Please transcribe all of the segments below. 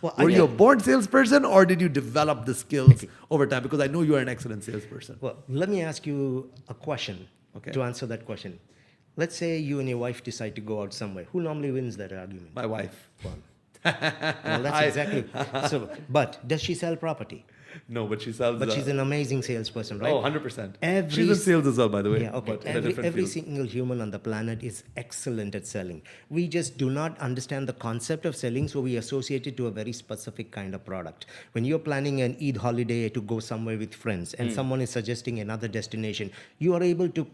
Well, Were you a born salesperson or did you develop the skills over time? Because I know you are an excellent salesperson. well, let me ask you a question Okay. to answer that question. Let's say you and your wife decide to go out somewhere. Who normally wins that argument? My wife. Well, well, that's I- exactly. So, but does she sell property? No, but she sells. But she's an amazing salesperson, right? Oh, 100%. Every She's in sales as well, by the way. Yeah, okay. But in a different Every field. single human on the planet is excellent at selling. We just do not understand the concept of selling, so we associate it to a very specific kind of product. When you're planning an Eid holiday to go somewhere with friends and someone is suggesting another destination, you are able to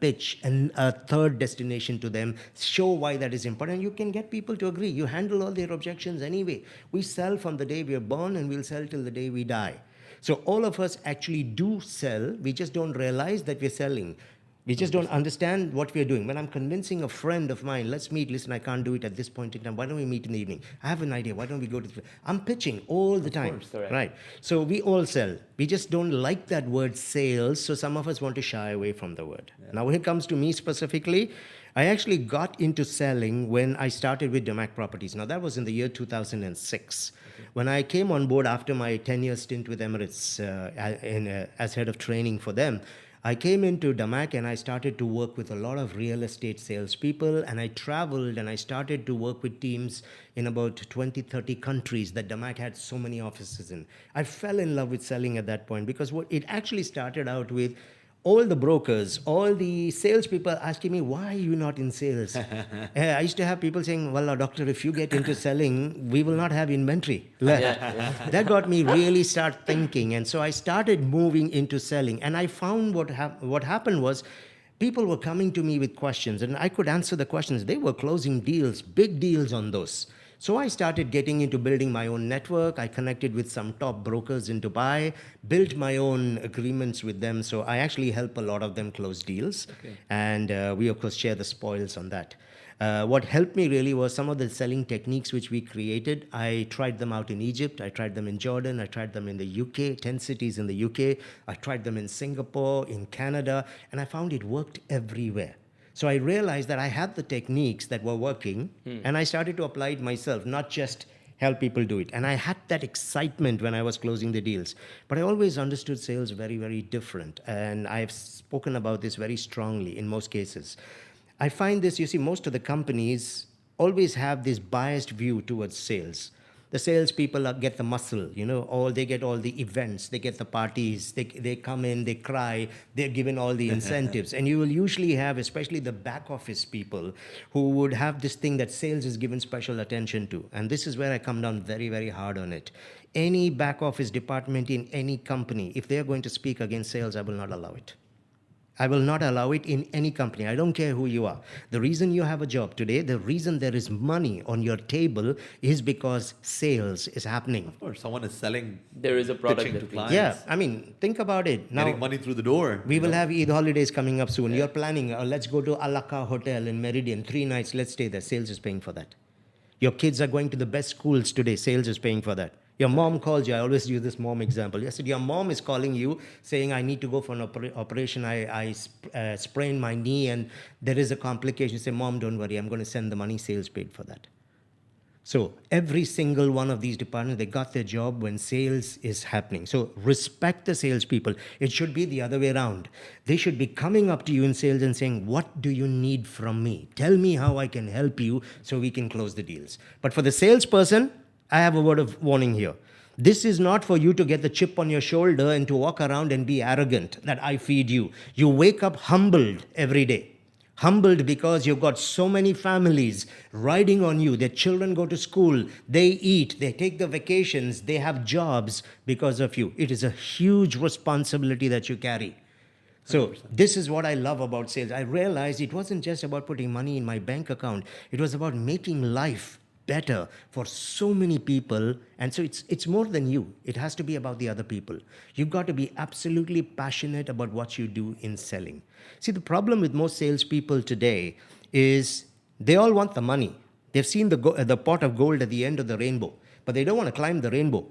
pitch a third destination to them, show why that is important. You can get people to agree. You handle all their objections anyway. We sell from the day we are born and we'll sell till the day we die. So all of us actually do sell. We just don't realize that we're selling. We just don't understand what we're doing. When I'm convincing a friend of mine, let's meet, listen, I can't do it at this point in time. Why don't we meet in the evening? I have an idea. Why don't we go to I'm pitching all the time. correct. Right. So we all sell. We just don't like that word sales. So some of us want to shy away from the word. Now, when it comes to me specifically, I actually got into selling when I started with Damac Properties. Now, that was in the year 2006. When I came on board after my 10-year stint with Emirates as head of training for them, I came into Damac and I started to work with a lot of real estate salespeople, and I traveled and I started to work with teams in about 20, 30 countries that Damac had so many offices in. I fell in love with selling at that point because what it actually started out with all the brokers, all the salespeople asking me, why are you not in sales? I used to have people saying, well, doctor, if you get into selling, we will not have inventory left. That got me really start thinking. And so I started moving into selling. And I found what happened was people were coming to me with questions and I could answer the questions. They were closing deals, big deals on those. So I started getting into building my own network. I connected with some top brokers in Dubai, built my own agreements with them. So I actually help a lot of them close deals. Okay. And we, of course, share the spoils on that. What helped me really was some of the selling techniques which we created. I tried them out in Egypt. I tried them in Jordan. I tried them in the UK, 10 cities in the UK. I tried them in Singapore, in Canada, and I found it worked everywhere. So I realized that I had the techniques that were working, and I started to apply it myself, not just help people do it. And I had that excitement when I was closing the deals. But I always understood sales very, very different. And I've spoken about this very strongly in most cases. I find this, you see, most of the companies always have this biased view towards sales. The salespeople get the muscle, they get all the events, they get the parties, they come in, they cry, they're given all the incentives. And you will usually have, especially the back office people, who would have this thing that sales is given special attention to. And this is where I come down very, very hard on it. Any back office department in any company, if they're going to speak against sales, I will not allow it. I will not allow it in any company. I don't care who you are. The reason you have a job today, the reason there is money on your table is because sales is happening. Of course, someone is selling. There is a product pitching that to we- clients. Yeah, I mean, think about it. Now, Getting money through the door. we will have Eid holidays coming up soon. You're planning, let's go to Alaka Hotel in Meridian, 3 nights, let's stay there. Sales is paying for that. Your kids are going to the best schools today. Sales is paying for that. Your mom calls you. I always use this mom example. I said, your mom is calling you saying, I need to go for an operation. I sprained my knee and there is a complication. You say, Mom, don't worry. I'm going to send the money. Sales paid for that. So every single one of these departments, they got their job when sales is happening. So respect the salespeople. It should be the other way around. They should be coming up to you in sales and saying, what do you need from me? Tell me how I can help you so we can close the deals. But for the salesperson, I have a word of warning here. This is not for you to get the chip on your shoulder and to walk around and be arrogant that I feed you. You wake up humbled every day. Humbled because you've got so many families riding on you. Their children go to school, they eat, they take the vacations, they have jobs because of you. It is a huge responsibility that you carry. So 100%. this is what I love about sales. I realized it wasn't just about putting money in my bank account. It was about making life better for so many people. And so it's more than you. It has to be about the other people. You've got to be absolutely passionate about what you do in selling. See, the problem with most salespeople today is they all want the money. They've seen the pot of gold at the end of the rainbow. but they don't want to climb the rainbow.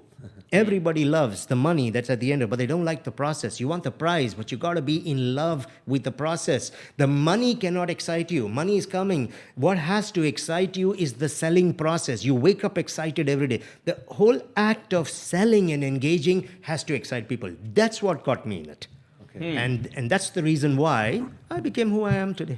Everybody loves the money that's at the end of it, but they don't like the process. You want the prize, but you got to be in love with the process. The money cannot excite you. Money is coming. What has to excite you is the selling process. You wake up excited every day. The whole act of selling and engaging has to excite people. That's what got me in it. And that's the reason why I became who I am today.